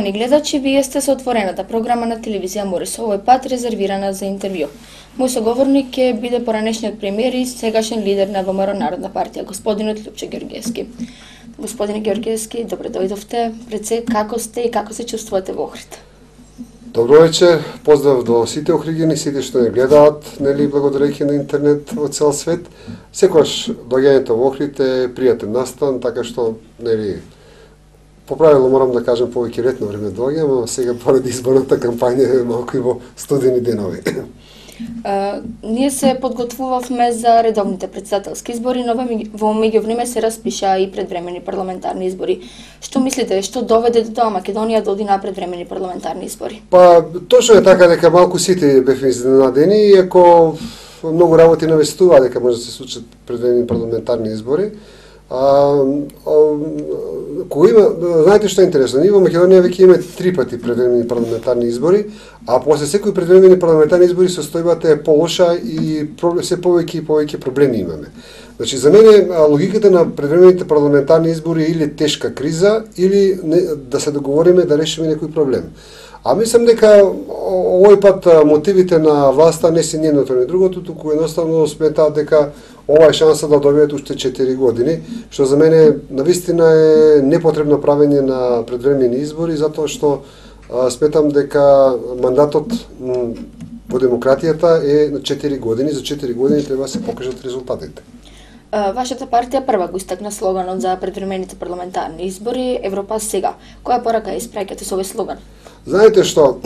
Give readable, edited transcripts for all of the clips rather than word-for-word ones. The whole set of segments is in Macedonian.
Почитувани гледачи, вие сте со отворената програма на телевизија Морис, овој пат резервирана за интервју. Мој соговорник ќе биде поранешниот премиер и сегашен лидер на ВМРО Народна партија, господинот Лјупчо Ѓорѓевски. Господине Ѓорѓевски, добре дојдовте. Пред се, како сте и како се чувствувате во Охрид? Добро вечер, поздрав до сите охриѓани, сите што не гледаат, нели, благодарејќи на интернет во цел свет. Секогаш доаѓањето во Охрид е пријатен настан, така што, нели, по правило морам да кажам повеќе летно време доаѓам, а сега поради изборната кампања е малку и во студени денови. Ние се подготвувавме за редовните претседателски избори, но во меѓувреме се распиша и предвремени парламентарни избори. Што мислите, што доведе до тоа Македонија да оди на предвремени парламентарни избори? Па, точно е така дека малку сите бевме изненадени, иако многу работи навестува дека може да се случат предвремени парламентарни избори. Кога има, знаете што е интересно, ние во Македонија веќе имаме 3 пати предвремени парламентарни избори, а после секои предвремени парламентарни избори состојбата е полоша и се повеќе и повеќе проблеми имаме. Значи, за мене логиката на предвремените парламентарни избори е или тешка криза, или да се договориме да решиме некој проблем. А мислам дека овој пат мотивите на власта не се ни едното ни другото, туку едноставно сметаат дека ова е шанса да добијат уште 4 години, што за мене навистина е непотребно правење на предвремени избори, затоа што сметам дека мандатот во демократијата е на 4 години, за 4 години треба да се покажат резултатите. Вашата партија прва го истакна слоганот за предвремените парламентарни избори Европа сега. Која порака ја испраќате со овој слоган? Знаете што,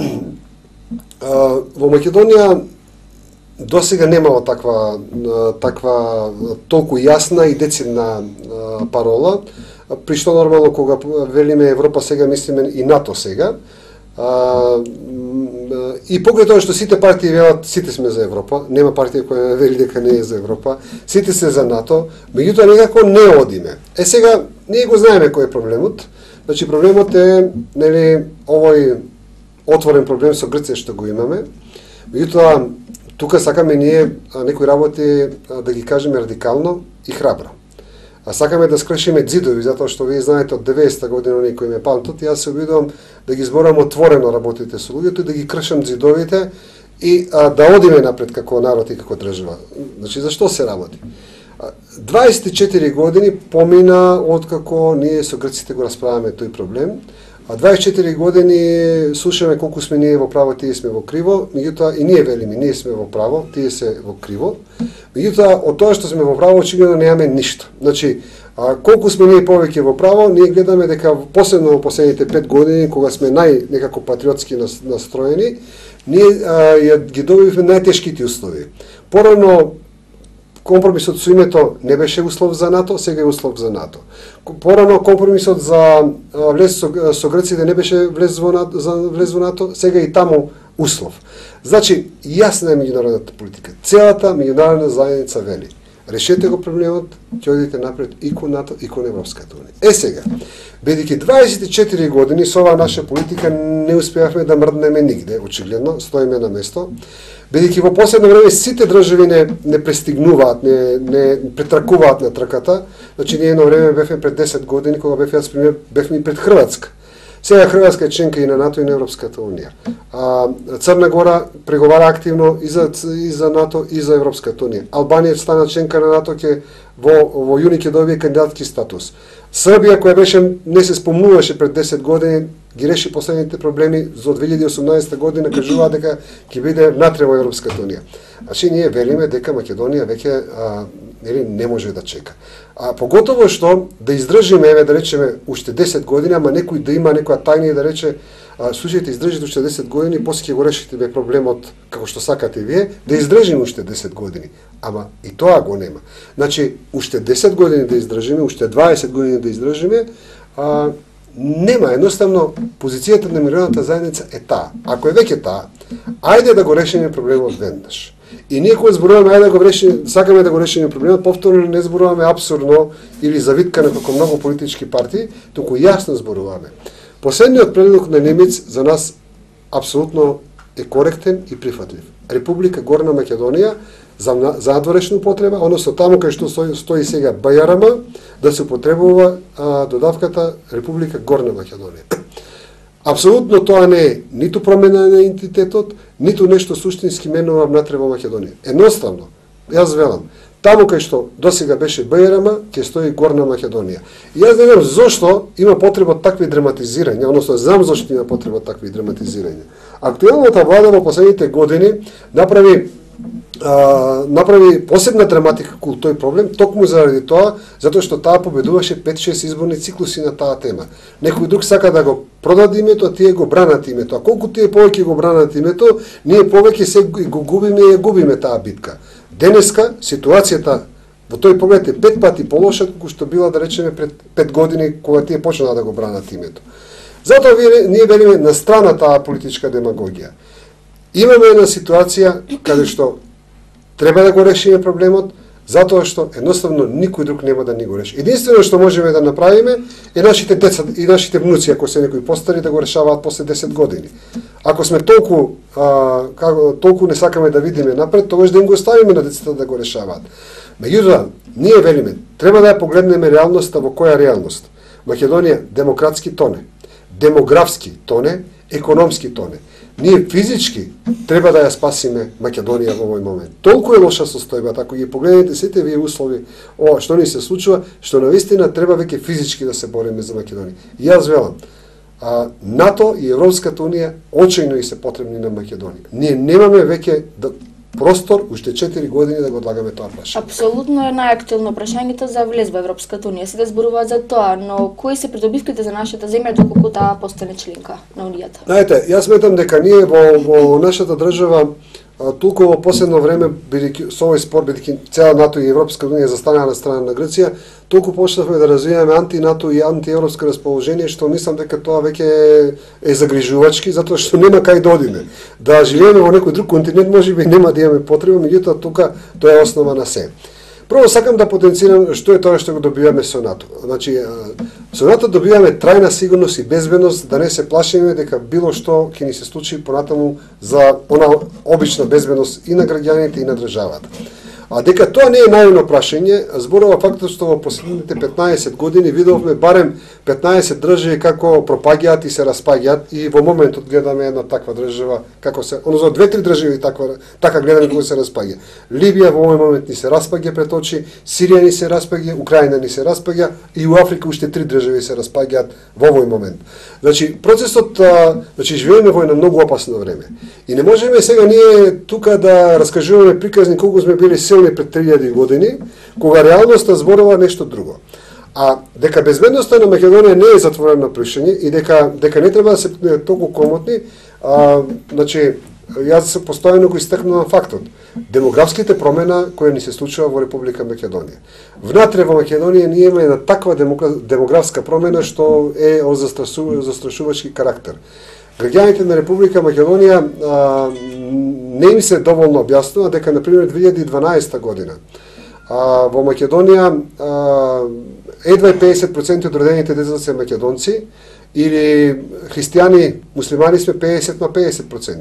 во Македонија досега немало таква толку јасна и децидна парола, при што нормално кога велиме Европа сега мислиме и НАТО сега. И покрај тоа што сите партии велат сите сме за Европа, нема партија која вели дека не е за Европа, сите се за НАТО, меѓутоа некако не одиме. Сега ние го знаеме кој е проблемот. Значи проблемот е, нели, овој отворен проблем со Грција што го имаме. Меѓутоа тука сакаме ние некои работи да ги кажеме радикално и храбро. А сакаме да скршиме ѕидови, затоа што вие знаете од 90-та година некои ме памтат, јас се обидувам да ги зборам отворено работите со луѓето и да ги кршам ѕидовите и да одиме напред како народ и како држава. Значи, зашто се работи? 24 години помина откако ние со грците го расправаме тој проблем, а 24 години слушаме колку сме ние во право, тие сме во криво, меѓутоа и ние велиме, ние сме во право, тие се во криво. Меѓутоа, од тоа што сме во право, очигледно немаме ништо. Значи, колку сме ние повеќе во право, ние гледаме дека посебно во последните 5 години, кога сме некако патриотски настроени, ние ги добивме најтешките услови. Порано компромисот со името не беше услов за НАТО, сега е услов за НАТО. Порано компромисот за влез со грците не беше влез во НАТО, сега и таму услов. Значи, јасна е меѓународната политика. Целата меѓународна заедница вели: решете го проблемот, ќе одите напред и кон НАТО и кон Европската унија. Сега, бидејќи 24 години со оваа наша политика не успеавме да мрднеме нигде, очигледно, стоиме на место, бидејќи во последно време сите држави не пристигнуваат, не претракуваат на трката. Значи, ние едно време бевме пред 10 години, кога бев јас премиер, бевме и пред Хрватска. Сега Хрватска е членка и на НАТО и на Европската унија. Црна Гора преговара активно и за НАТО и за Европската унија. Албанија стана членка на НАТО, во јуни ќе добие кандидатски статус. Србија, која беше не се спомнуваше пред 10 години, ги реши последните проблеми за 2018 година, кажува дека ќе биде внатре во Европската унија. Значи, ние велиме дека Македонија веќе не може да чека. Поготово што да издржиме, еве да речеме, уште 10 години, ама некој да има некоја тајна и да рече: слушајте, издржите уште 10 години, после ќе го решите проблемот како што сакате вие, да издржиме уште 10 години. Ама и тоа го нема. Значи, уште 10 години да издржиме, уште 20 години да издржиме, нема. Едноставно, позицијата на меѓународната заедница е таа. Ако е веќе таа, ајде да го решиме проблемот веднаш. И ние кога зборуваме, ајде да го решиме, сакаме да го решиме проблемот, повторно не зборуваме абсурдно или завиткано како многу политички партии, туку јасно зборуваме. Последниот предлог на Немец за нас апсолутно е коректен и прифатлив. Република Горна Македонија за надворешна употреба, односно таму кај што стои сега БЈРМ, да се употребува додавката Република Горна Македонија. Апсолутно тоа не е ниту промена на идентитетот, ниту нешто суштински менува внатре во Македонија. Едноставно, јас велам, таму кај што досега беше БРМ, ќе стои Горна Македонија. И јас не знам зошто има потреба такви драматизирања, односно знам зошто има потреба такви драматизирања. Актуелната влада во последните години направи посебна драматика кон тој проблем, токму заради тоа, затоа што таа победуваше 5-6 изборни циклуси на таа тема. Некој друг сака да го продаде името, а тие го бранат името. А колку тие повеќе го бранат името, ние повеќе се го губиме и ја губиме таа битка. Денеска ситуацијата во тој поглед е 5 пати полоша колку што била, да речеме, пред 5 години кога тие почнаа да го бранат името. Затоа ние велиме на страна таа политичка демагогија. Имаме една ситуација каде што треба да го решиме проблемот, затоа што едноставно никој друг нема да ни го реши. Единствено што можеме да направиме е нашите деца и нашите внуци, ако се некои постари, да го решаваат после 10 години. Ако сме толку не сакаме да видиме напред, тогаш да им го оставиме на децата да го решаваат. Меѓутоа, ние велиме, треба да ја погледнеме реалноста во која реалност. Македонија демократски тоне, демографски тоне, економски тоне. Ние физички треба да ја спасиме Македонија во овој момент. Толку е лоша состојбата, ако ги погледнете сите вие услови, што ни се случува, што навистина треба веќе физички да се бориме за Македонија. И јас велам, НАТО и Европската унија очајно и се потребни на Македонија. Ние немаме веќе простор уште 4 години да го одлагаме тоа прашање. Апсолутно е најактуелно прашањето за влез во Европската унија. Сите зборуваат за тоа, но кои се придобивките за нашата земја доколку таа постане членка на унијата? Знаете, јас сметам дека ние во нашата држава толку во последно време, бидејќи со овој спор, бидејќи цела НАТО и Европска унија застанаа на страна на Грција, толку почнавме да развиваме анти-НАТО и анти-европско расположение, што мислам дека тоа веќе е загрижувачки, затоа што нема кај да одиме. Да живееме во некој друг континент, можеби нема да имаме потреба, меѓутоа тука тоа е основа на се. Прво сакам да потенцирам што е тоа што го добиваме со НАТО. Значи, со НАТО добиваме трајна сигурност и безбедност, да не се плашиме дека било што ќе ни се случи понатаму за она обична безбедност и на граѓаните и на државата. А дека тоа не е наивно прашање, зборува фактот што во последните 15 години видовме барем 15 држави како пропаѓаат и се распаѓаат, и во моментот гледаме една таква држава, како се, односно 2-3 држави така гледаме како се распаѓа. Либија во овој момент ни се распаѓа пред очи, Сирија ни се распаѓа, Украина ни се распаѓа и у Африка уште 3 држави се распаѓаат во овој момент. Значи процесот, живееме во едно многу опасно време. И не можеме сега ние тука да раскажуваме приказни колку сме били силни пред 3000 години, кога реалноста зборува нешто друго. А дека безбедноста на Македонија не е затворено прашање и дека не треба да се толку комотни, значи јас постојано го истакнувам фактот. Демографските промена кои ни се случува во Република Македонија. Внатре во Македонија ние имаме една таква демографска промена што е од застрашувачки карактер. Граѓаните на Република Македонија не им се доволно објаснува дека, например, 2012 година во Македонија едва 50% од родените деца се македонци, или христијани, муслимани сме 50 на 50%.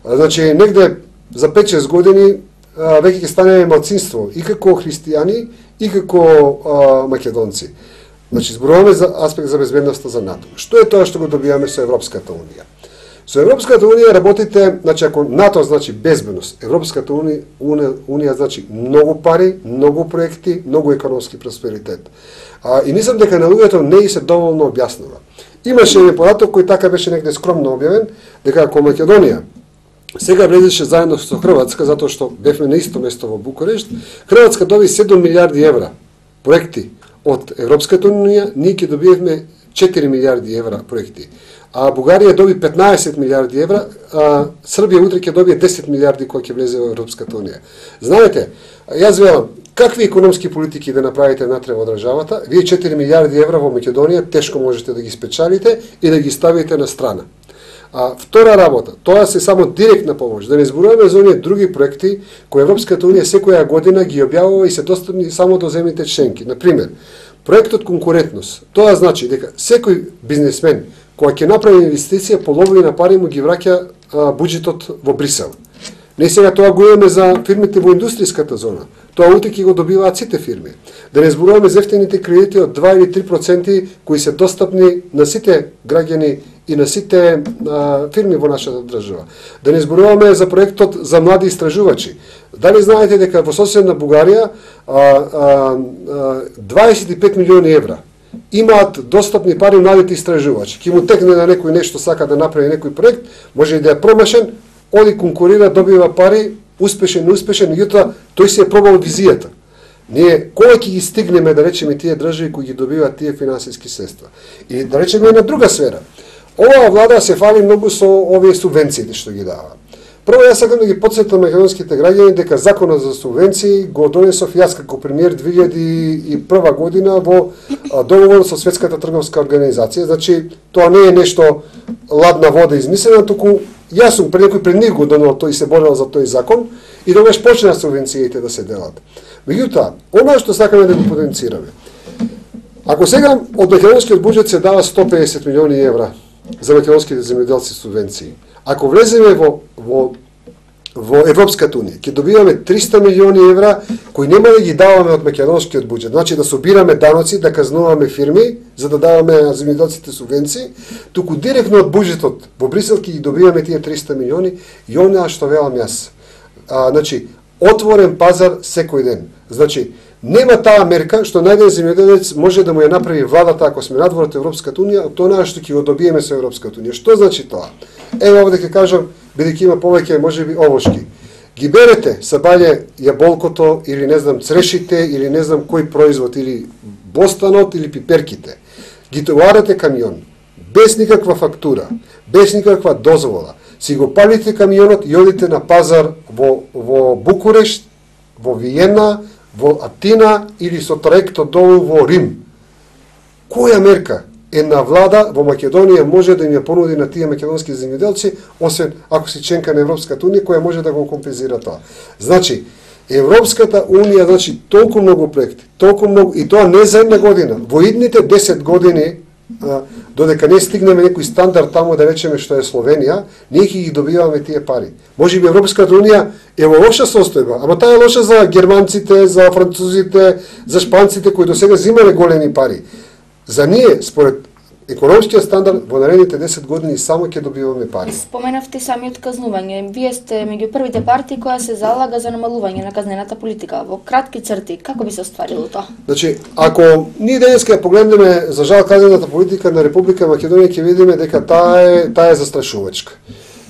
Значи, негде за 5-6 години веќе ќе станеме малцинство и како христијани, и како македонци. Значи, зборуваме за аспект за безбедноста за НАТО. Што е тоа што го добиваме со Европската унија? Со Европската унија работите, значи ако НАТО значи безбедност, Европската унија значи многу пари, многу проекти, многу економски просперитет. И мислам дека на луѓето не и се доволно објаснува. Имаше еден податок кој така беше негде скромно објавен, дека ако Македонија сега влезеше заедно со Хрватска, затоа што бевме на исто место во Букурешт, Хрватска доби 7 милиарди евра проекти од Европската унија, ние ќе добиевме 4 милиарди евра проекти. А Бугарија доби 15 милиарди евра, а Србија утре ќе добие 10 милиарди кои ќе влезе во Европската унија. Знаете, јас велам, какви економски политики да направите внатре во државата, вие 4 милиарди евра во Македонија тешко можете да ги спечалите и да ги ставите на страна. Втора работа, тоа се само директна помош. Да не зборуваме за оние други проекти кои Европската унија секоја година ги објавува и се достапни само до земјите членки. Например, проектот конкурентност. Тоа значи дека секој бизнесмен кој ќе направи инвестиција, половина пари му ги враќа буџетот во Брисел. Не сега тоа го имаме за фирмите во индустријската зона. Тоа утре ќе го добиваат сите фирми. Да не зборуваме за ефтините кредити од 2 или 3% кои се достапни на сите граѓани и на сите фирми во нашата држава. Да не зборуваме за проектот за млади истражувачи. Дали знаете дека во соседна Бугарија 25 милиони евра имаат достапни пари младите истражувачи. Ки му текне на некој нешто, сака да направи некој проект, може и да е промашен, оди конкурира, добива пари, успешен, неуспешен, меѓутоа тој си е пробал визијата. Ние кога ќе ги стигнеме, да речеме, тие држави кои ги добиваат тие финансиски средства. И да речеме и на друга сфера. Оваа влада се фали многу со овие субвенциите што ги дава. Прво јас сакам да ги потсетам македонските граѓани дека законот за субвенции го донесов јас како премиер 2001 година во договор со Светската трговска организација. Значи, тоа не е нешто ладна вода измислена, туку јас сум пред нив го донел тој се борел за тој закон и тогаш почна субвенциите да се делат. Меѓутоа, она што сакаме да го потенцираме. Ако сега од македонскиот буџет се дава 150 милиони евра за македонските земјоделци субвенции, ако влеземе во Европската унија, ќе добиваме 300 милиони евра кои нема да ги даваме од македонскиот буџет. Значи да собираме даноци, да казнуваме фирми за да даваме земјоделците субвенции, туку директно од буџетот во Брисел ќе ги добиваме тие 300 милиони и онаа што велам јас. Значи, отворен пазар секој ден. Значи, нема таа мерка што најден земјоделец може да му ја направи владата ако сме надвор од Европската унија, тоа што ќе го добиеме со Европската унија. Што значи тоа? Ево овде ќе кажам, бидејќи има повеќе можеби овошки. Ги берете сабаље јаболкото или не знам црешите или не знам кој производ или бостанот или пиперките. Ги товарате камион без никаква фактура, без никаква дозвола. Си го палите камионот и одите на пазар во Букурешт, во Виена, во Атина или со траектот долу во Рим. Која мерка една влада во Македонија може да им ја понуди на тие македонски земјоделци, освен ако си членка на Европската унија, која може да го компензира тоа? Значи, Европската унија, значи, толку многу проекти, толку многу, и тоа не за една година. Во идните 10 години, додека не стигнеме некој стандард таму, да речеме што е Словенија, ние ќе ги добиваме тие пари. Може би Европската унија е во лоша состојба, ама таа е лоша за германците, за французите, за шпанците кои до сега земале големи пари. За ние, според економскиот стандард, во наредните 10 години само ќе добиваме пари. Споменавте самиот казнување. Вие сте меѓу првите партии која се залага за намалување на казнената политика. Во кратки црти, како би се остварило тоа? Значи, ако ние денеска ја погледнеме за жал казнената политика на Република Македонија, ќе видиме дека таа е застрашувачка.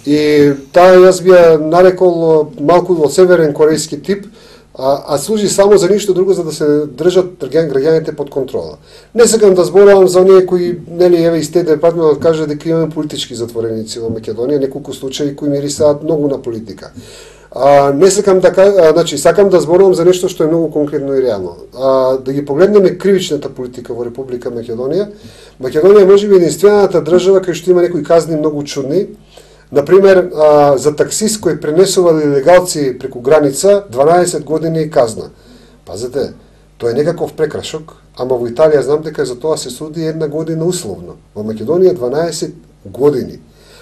И таа јас би ја нарекол малку во северен корејски тип, а служи само за ништо друго, за да се држат граѓаните под контрола. Не сакам да зборувам за оние кои, нели, еве и Стејт департментот каже дека имаме политички затвореници во Македонија, неколку случаи кои мирисаат многу на политика. Не сакам да значи сакам да зборувам за нешто што е многу конкретно и реално. Да ги погледнеме кривичната политика во Република Македонија. Македонија е можеби единствената држава кај што има некои казни многу чудни. Например, за таксист кој пренесувал илегалци преку граница 12 години казна. Пазете, тоа е некаков прекрашок, ама во Италија знам дека за тоа се суди 1 година условно. Во Македонија 12 години.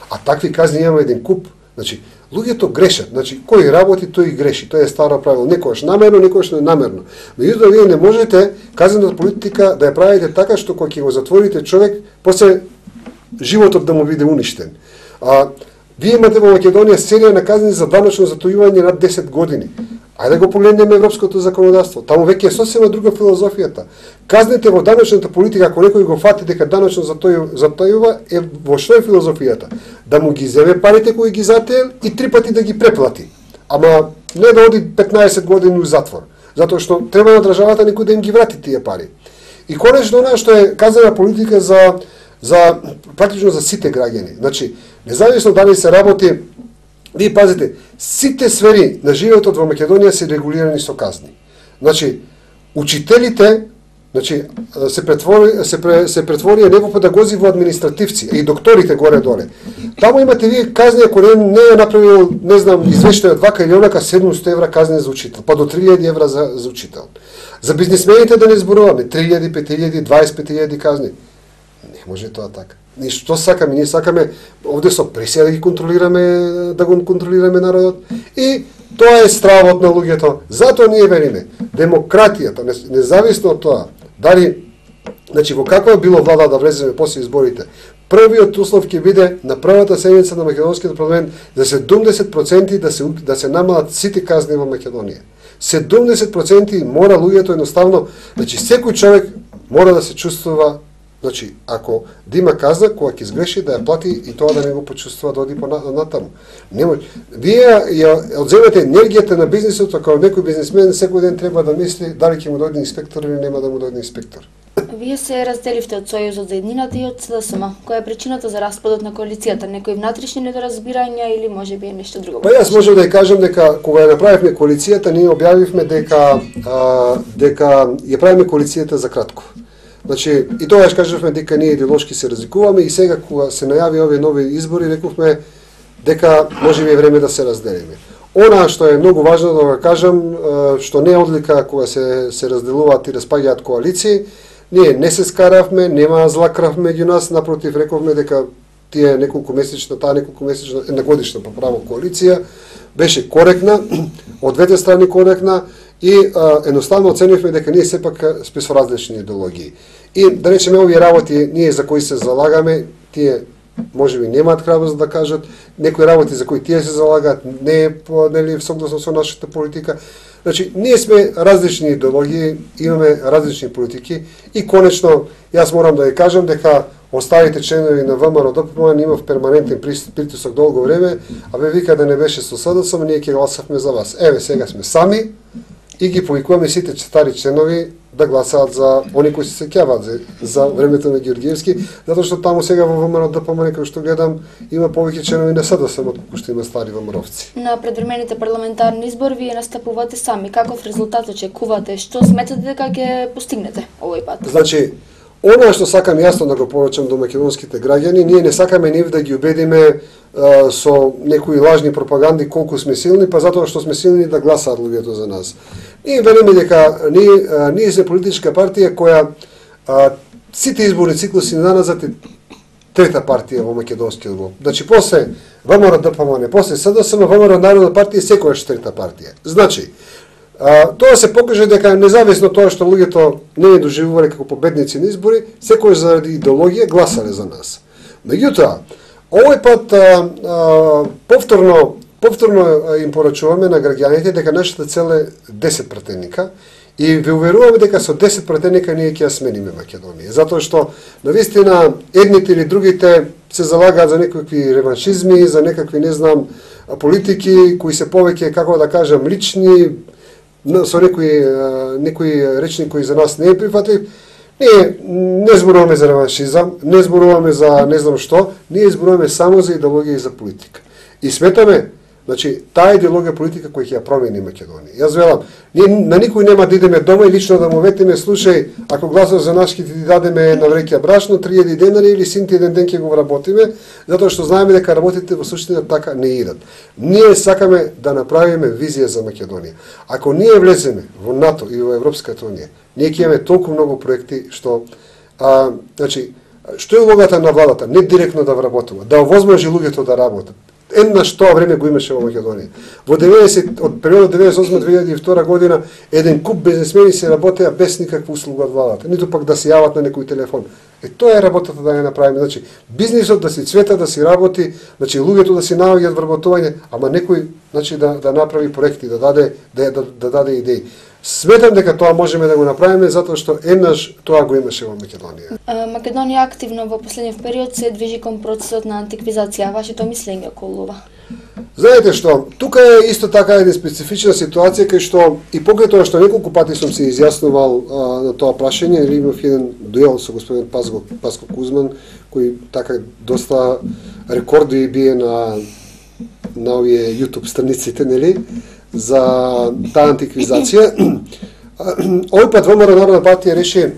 А такви казни имаме еден куп. Значи, луѓето грешат. Значи, кој работи, тој и греши. Тоа е старо правило. Некојаш намерно, некојаш ненамерно. Меѓутоа, вие не можете казнената политика да ја правите така што кога ќе го затворите човек, после животот да му биде уништен. Вие имате во Македонија серија на казни за даночно затојување над 10 години. Ајде да го погледнеме европското законодавство. Таму веќе е сосема друга филозофијата. Казните во даночната политика, ако некој го фати дека даночно затојува, е во што е филозофијата? Да му ги земе парите кои ги затеел и 3 пати да ги преплати. Ама не да оди 15 години у затвор. Затоа што треба на државата некој да им ги врати тие пари. И конечно она што е казана политика за практично за сите граѓани. Значи, независно дали се работи, вие пазите, сите сфери на животот во Македонија се регулирани со казни. Значи, учителите, значи, се претворија не во педагози, во административци, и докторите горе-доле. Таму имате вие казни, ако не е направил, не знам, извештај од вака или онака, 700 евра казни за учител, па до 3000 евра за учител. За бизнисмените да не зборуваме, 3000, 5000, 25.000 казни. Не може тоа така. Ние што сакаме? Ние сакаме овде со пресија да го контролираме народот. И тоа е стравот на луѓето. Затоа ние вериме демократијата, независно од тоа, дали, значи во каква било влада да влеземе после изборите, првиот услов ќе биде на првата седница на македонскиот парламент за 70% да се намалат сите казни во Македонија. 70% мора луѓето едноставно, значи секој човек мора да се чувствува, значи ако да има казна кога ќе сгреши да ја плати и тоа да не го почувствува да оди натаму. Вие ја одземате енергијата на бизнисот, ако некој бизнисмен секој ден треба да мисли дали ќе му дојде инспектор или нема да му дојде инспектор. Вие се разделивте од Сојузот за еднината и од СДСМ. Која е причината за распадот на коалицијата? Некои внатрешни недоразбирања или можеби е нешто друго? Па јас можам да ја кажам дека кога ја направивме коалицијата, ние објавивме дека ја правиме коалицијата за кратко. Значи, и тогаш кажавме дека ние идеолошки се разликуваме и сега кога се најави овие нови избори, рековме дека можеби е време да се разделиме. Она што е многу важно да го кажам, што не е одлика кога се разделуваат и распаѓаат коалиции, ние не се скаравме, нема зла крв меѓу нас, напротив рековме дека таа неколкумесечна едногодишна поправо коалиција беше коректна, од двете страни коректна и едноставно оценивме дека ние сепак сме со различни идеологии. И да речеме овие работи ние за кои се залагаме, тие можеби немаат храброст да кажат, некои работи за кои тие се залагаат не е нели согласно со нашата политика. Значи, ние сме различни идеологии, имаме различни политики и конечно, јас морам да ја кажам дека оставите членови на ВМРО-ДПМН имав перманентен притисок долго време, а бе вика да не беше со СДСМ, ние ќе гласавме за вас. Еве, сега сме сами и ги повикуваме сите стари членови да гласаат за они кои се сеќаваат за времето на Георгиевски, затоа што таму сега во ВМРО-ДПМН, како што гледам, има повеќе членови на СДСМ отколку што има стари ВМРО-вци. На предвремените парламентарни избори вие настапувате сами. Каков резултат очекувате? Што сметате дека ќе постигнете овој пат? Значи, она што сакам јасно да го порачам до македонските граѓани, ние не сакаме нив да ги убедиме со некои лажни пропаганди колку сме силни, па затоа што сме силни да гласаат луѓето за нас. Ние велиме дека ние сме политичка партија која сите изборни циклуси наназад е трета партија во македонскиот блок. Значи после ВМРО-ДПМН, после СДСМ, ВМРО Народна партија секогаш трета партија. Значи, тоа се покаже дека независно тоа што луѓето не е доживувале како победници на избори, секогаш заради идеологија гласале за нас. Меѓутоа, овој пат повторно им порачуваме на граѓаните дека нашата цел е 10 пратеника и ве уверуваме дека со 10 пратеника ние ќе ја смениме Македонија. Затоа што навистина едните или другите се залагаат за некакви реваншизми, за некакви не знам политики кои се повеќе како да кажам лични, со некои речни кои за нас не е прифатлив. Ние не зборуваме за реваншизам, не зборуваме за не знам што, ние зборуваме само за идеологија и за политика. И сметаме, значи, таа идеологија политика која ќе ја промени Македонија. Јас велам, ние на никој нема да идеме дома и лично да му ветиме, слушај, ако гласаш за нас ќе ти дадеме на вреќа брашно 3000 денари или синти еден ден ќе го вработиме, затоа што знаеме дека работите во суштина така не идат. Ние сакаме да направиме визија за Македонија. Ако ние влеземе во НАТО и во Европската унија, ние ќе имаме толку многу проекти што значи, што е улогата на владата? Не директно да вработува, да овозможи луѓето да работат. Еднаш тоа време го имаше во Македонија. Во 90 од периодот 98-2002 година еден куп бизнисмени се работеа без никаква услуга од владата, ниту пак да се јават на некој телефон. Тоа е работата да ја направиме, значи бизнисот да си цвета, да си работи, значи луѓето да си наоѓаат вработување, ама некој значи да направи проекти, да даде идеи. Сметам дека тоа можеме да го направиме затоа што еднаш тоа го имаше во Македонија. Македонија активно во последниот период се движи кон процесот на антиквизација. Вашето мислење околу ова? Знаете што, тука е исто така една специфична ситуација кај што и покрај тоа што неколку пати сум се изјаснувал на тоа прашање, или имав еден дуел со господин Паско Кузман, кој така доста рекорди бие на овие YouTube страниците, нели? За таа антиквизација. Овој пат ВМРО Народна партија реши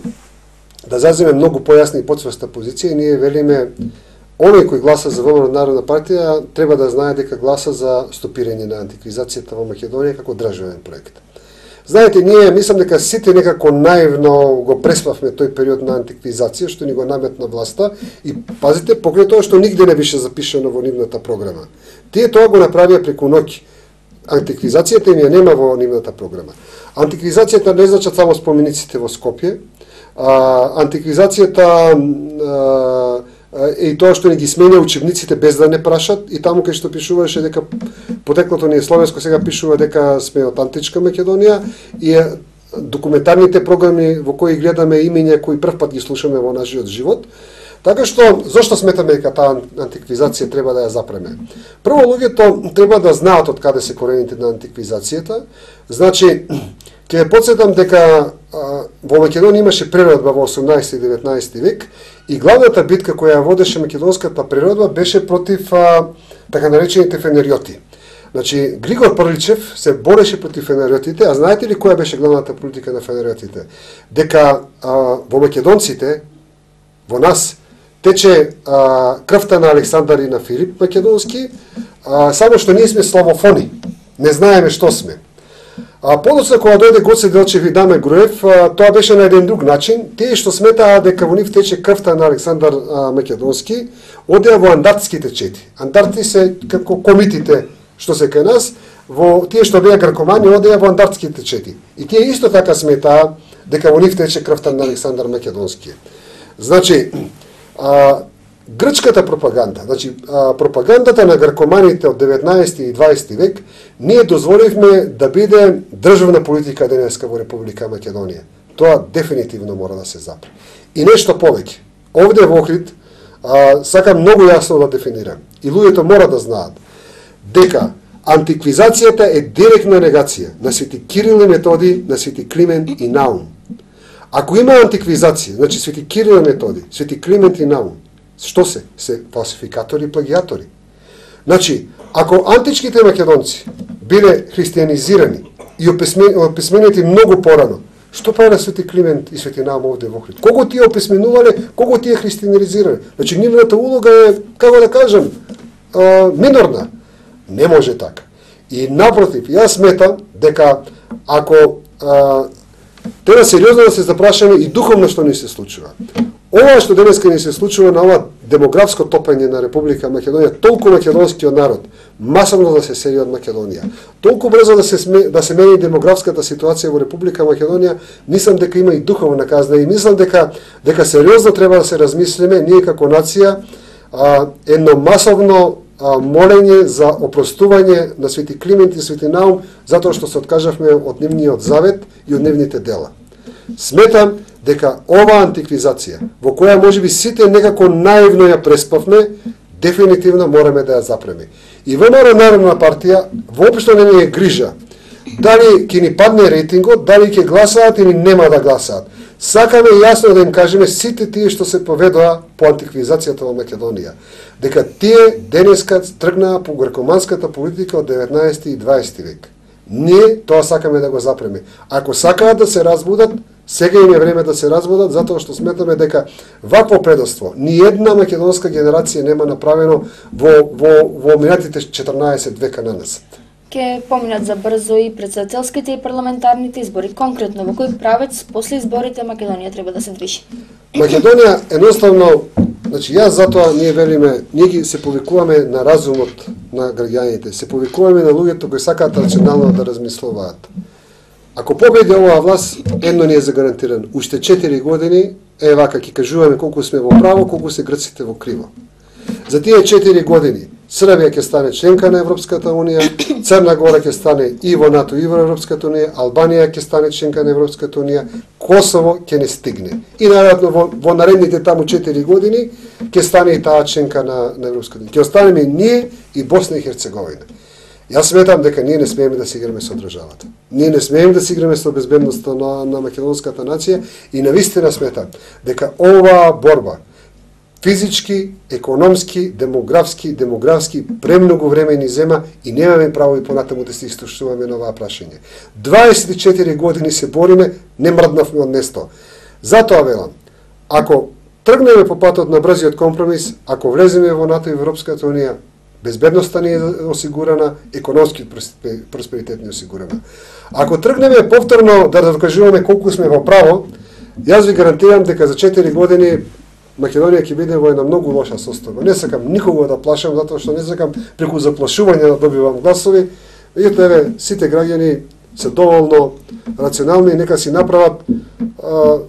да заземе многу појасна и потврста позиција и ние велиме оној кој гласа за ВМРО Народна партија треба да знае дека гласа за стопирање на антиквизацијата во Македонија како државен проект. Знаете, ние мислам дека сите некако наивно го преспавме тој период на антиквизација што ни го наметна власта и пазите покрај тоа што нигде не беше запишано во нивната програма. Тие тоа го направија преку ноќ. Антиквизацијата им ја нема во нивната програма. Антиквизацијата не значат само спомениците во Скопје. Антиквизацијата и тоа што не ги сменя учебниците без да не прашат, и таму кај што пишуваше дека потеклото ни е словенско, сега пишува дека сме од античка Македонија, и документарните програми во кои гледаме имиња кои прв пат ги слушаме во нашиот живот. Така што, зошто сметаме дека таа антиквизација треба да ја запреме? Прво, луѓето треба да знаат од каде се корените на антиквизацијата. Значи, ќе потсетам дека во Македонија имаше преродба во 18 и 19 век, и главната битка која водеше македонската преродба беше против така наречените фенериоти. Значи, Григор Прличев се бореше против фенериотите, а знаете ли која беше главната политика на фенериотите? Дека во македонците, во нас, тече крвта на Александар и на Филип македонски, само што ние сме славофони, не знаеме што сме. Подоцна кога дојде Гоце Делчев и Даме Груев, тоа беше на еден друг начин. Тие што сметаа дека во нив тече крвта на Александар Македонски, одеа во андартските чети. Андарти се како комитите што се кај нас, во тие што беа грекомани одеа во андартските чети. И тие исто така сметаа дека во нив тече крвта на Александар Македонски. Значи, грчката пропаганда, значи пропагандата на грекоманите од 19 и 20 век, ние дозволивме да биде државна политика денеска во Република Македонија. Тоа дефинитивно мора да се запре. И нешто повеќе. Овде во Охрид сакам многу јасно да дефинирам. И луѓето мора да знаат дека антиквизацијата е директна негација на Свети Кирил и Методи, на Свети Климент и Наум. Ако има антиквизација, значи Свети Кирил и Методи, Свети Климент и Наум, што се? Се фалсификатори и плагиатори. Значи, ако античките македонци биле христијанизирани и описменети многу порано, што правиле Свети Климент и Свети Наум овде во Охрид? Кого тие описменувале, кого тие христијанизирале? Значи, нивната улога е, како да кажем, минорна. Не може така. И напротив, јас сметам дека ако треба сериозно да се запрашаме и духовно што ни се случува. Ова што денеска ни се случува на ова демографско топење на Република Македонија, толку македонскиот народ масовно да се сели од Македонија, толку брзо да се мени демографската ситуација во Република Македонија, мислам дека има и духовна казна, и мислам дека сериозно треба да се размислиме ние како нација едно масовно молење за опростување на Свети Климент и Свети Наум, затоа што се откажавме од нивниот завет и од нивните дела. Сметам дека ова антиквизација, во која можеби сите некако наивно ја преспавме, дефинитивно мораме да ја запреме. И ВМРО Народна партија воопшто не ни е грижа дали ќе ни падне рейтингот, дали ќе гласаат или нема да гласаат. Сакаме јасно да им кажеме сите тие што се поведоа по антиквизацијата во Македонија, дека тие денеска тргнаа по грекоманската политика од 19 и 20 век. Ние тоа сакаме да го запреме. Ако сакаат да се разбудат, сега им е време да се разбудат, затоа што сметаме дека вакво предоство ни една македонска генерација нема направено во минатите 14 века на нас. Ке поминат за брзо и претседателските и парламентарните избори. Конкретно, во кој правец после изборите Македонија треба да се движи? Македонија едноставно, значи јас затоа ние велиме, ние ги се повикуваме на разумот на граѓаните, се повикуваме на луѓето кои сакаат рационално да размислуваат. Ако победи оваа власт, едно ни е загарантирано. Уште 4 години, вака ќе кажуваме колку сме во право, колку се грците во криво. За тие 4 години Србија ќе стане членка на Европската унија, Црна Гора ќе стане и во НАТО и во Европската унија, Албанија ќе стане членка на Европската унија, Косово ќе не стигне. И наредно во наредните таму 4 години ќе стане и таа членка на Европската унија. Ќе останеме ние и Босна и Херцеговина. Јас сметам дека ние не смееме да се играме со државата. Ние не смееме да се играме со безбедноста на македонската нација и навистина сметам дека оваа борба физички, економски, демографски, премногу време ни зема и немаме право и понатаму да се истушуваме на оваа прашање. 24 години се бориме, не мрднавме од место. Затоа велам, ако тргнеме по патот на брзиот компромис, ако влеземе во НАТО и Европската унија, безбедноста ни е осигурана, економски просперитет ни е осигурана. Ако тргнеме повторно да докажуваме колку сме во право, јас ви гарантирам дека за 4 години Македонија ќе биде во една многу лоша состојба. Не сакам никого да плашам, затоа што не сакам преку заплашување да добивам гласови. Ето, еве, сите граѓани се доволно рационални и нека си направат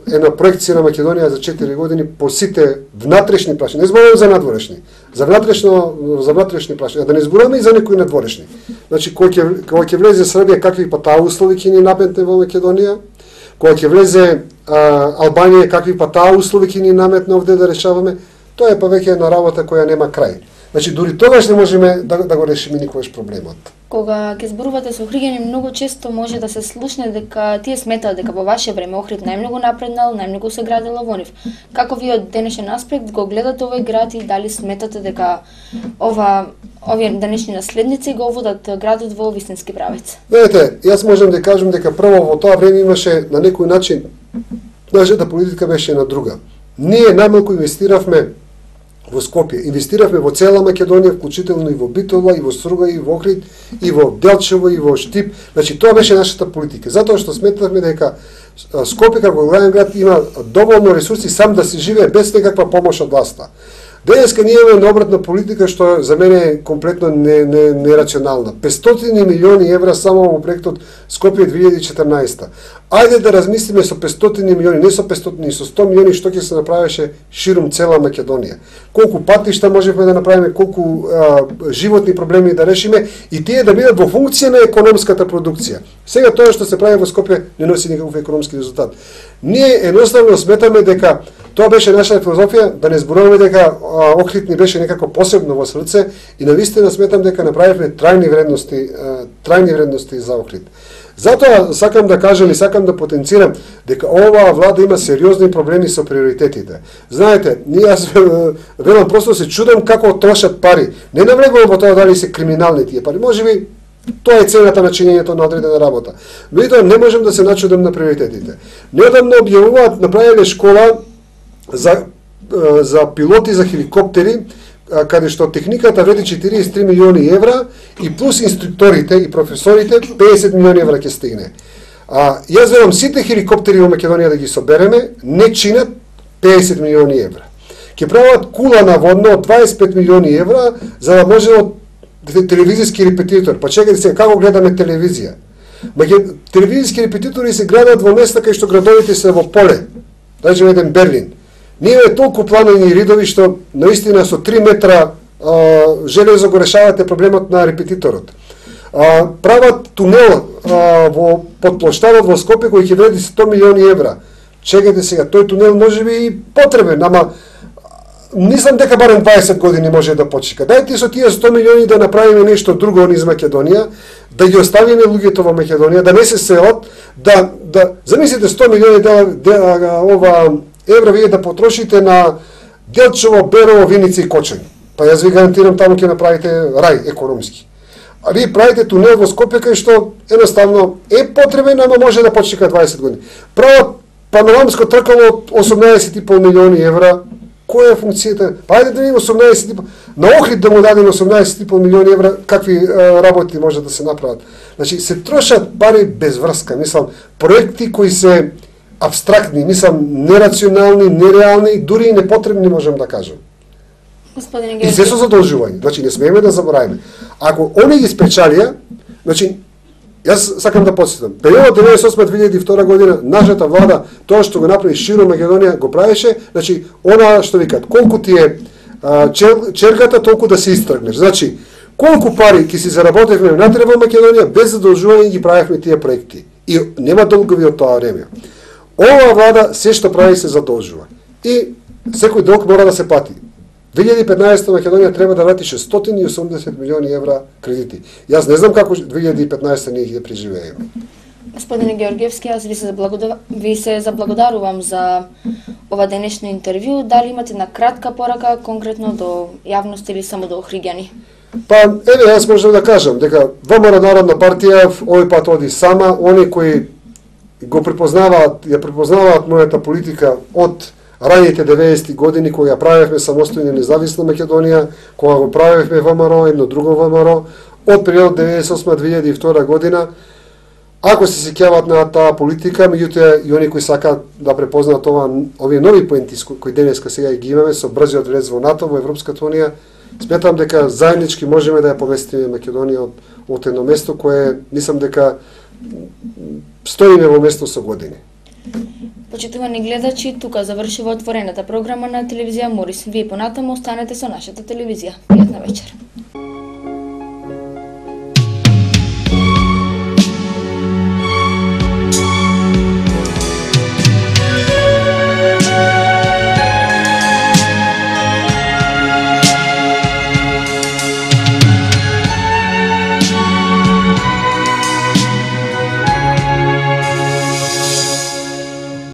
една проекција на Македонија за 4 години по сите внатрешни прашања. Не зборувам за надворешни, за внатрешни прашања, да не зборуваме и за некои надворешни. Значи, кога ќе влезе Србија, какви па таа услови ќе ни наметне во Македонија, кога ќе влезе Албанија, какви па таа услови ќе ни наметне овде да решаваме, тоа е па веќе една работа која нема крај. Значи, дури тогаш не можеме да го решиме никогаш проблемот. Кога ќе зборувате со Охриѓани, многу често може да се слушне дека тие сметаат дека во ваше време Охрид најмногу напреднал, најмногу се градело во нив. Како вие од денешен аспект го гледате овој град и дали сметате дека овие денешни наследници го водат градот во вистински правец? Знаете, јас можам да кажам дека прво во тоа време имаше на некој начин нашата политика беше на друга. Ние најмалку инвестиравме во Скопје, инвестиравме во цела Македонија, вклучително и во Битола, и во Струга, и во Охрид, и во Делчево, и во Штип. Значи, тоа беше нашата политика. Затоа што сметавме дека Скопје како голем град има доволно ресурси сам да се живее без некаква помош од власта. Денеска ние имаме необратна политика што за мене е комплетно нерационална. 500 милиони евра само во проектот Скопје 2014. Ајде да размислиме со 500 милиони, не со 500, ни со 100 милиони што ќе се направеше ширум цела Македонија. Колку патишта можевме да направиме, колку животни проблеми да решиме и тие да бидат во функција на економската продукција. Сега тоа што се прави во Скопје не носи никаков економски резултат. Ние едноставно сметаме дека тоа беше наша филозофија, да не зборуваме дека Охрид ни беше некако посебно во срце и навистина сметам дека направивме трајни вредности за Охрид. Затоа сакам да кажам и сакам да потенцирам дека оваа влада има сериозни проблеми со приоритетите. Знаете, јас велам просто се чудам како трошат пари. Не навлегувам во тоа дали се криминални тие пари. Можеби тоа е цената на чинењето на одредена работа. Меѓутоа не можам да се начудам на приоритетите. Недавно објавуваат, направиле школа за пилоти за хеликоптери, каде што техниката вреди 43 милиони евра и плюс инструкторите и професорите 50 милиони евра ќе стигне. Јас велам сите хеликоптери во Македонија да ги собереме, не чинат 50 милиони евра. Ќе прават кула на водно од 25 милиони евра за да може од телевизиски репетитор. Па чекайте се, како гледаме телевизија? Телевизиски репетитори се градат во места кај што градовите се во поле. Даже еден Берлин. Ние е толку планини ридови што наистина со 3 метра железо го решавате проблемот на репетиторот. Прават тунел под плоштадот во Скопје кој ќе вреди 100 милиони евра. Чекайте сега, тој тунел можеби и потребен, ама мислам дека барем 20 години може да почека. Дајте со тие 100 милиони да направиме нешто друго низ Македонија, да ги оставиме луѓето во Македонија, да не се селат, да замислите 100 милиони евра вие да потрошите на Делчево, Берово, Виница и Кочани. Па јас ви гарантирам таму ќе направите рај економски. А вие правите тунел во Скопје кај што едноставно е потребен, ама може да почека 20 години. Прават панорамско тркало од 18,5 милиони евра. Која е функцијата? Па ајде да видиме 18,5 на Охрид да му дадеме 18,5 милиони евра, какви работи може да се направат. Значи се трошат пари без врска, мислам, проекти кои се абстрактни, мислам, нерационални, нереални, дури и непотребни можам да кажам. И се со задолжување. Значи не смееме да забораваме. Ако они ги спечалија, значи јас сакам да потсетам. Периодот 1998-2002 година нашата влада тоа што го направи широм Македонија го правеше, значи она што викат, колку ти е чергата толку да се истргнеш. Значи колку пари ќе си заработевме внатре во Македонија без задолжување ги правевме тие проекти. И нема долгови од тоа време. Ова влада се што прави се задолжува. И секој долг мора да се плати. 2015 Македонија треба да врати 680 милиони евра кредити. Јас не знам како 2015 ние ги преживееме. Господине Георгиевски, јас ви се заблагодарувам за ова денешно интервју. Дали имате една кратка порака конкретно до јавност или само до Охриѓани? Па, еве, јас можам да кажам дека ВМРО Народна партија овој пат оди сама, они кои ја препознаваат мојата политика од раните 90-ти години, кога ја правевме самостојна независна Македонија, кога го правевме ВМРО, едно друго ВМРО, од период 98-2002 година, ако се сеќаваат на таа политика, меѓутоа и оние кои сакаат да препознаат овие нови поенти кои денеска сега ги имаме со брзиот влез во НАТО, во Европската унија, сметам дека заеднички можеме да ја поместиме Македонија од едно место кое мислам дека стоиме во место со години. Почитувани гледачи, тука завршува отворената програма на телевизија Морис. Вие понатаму останете со нашата телевизија. Пријатна вечер.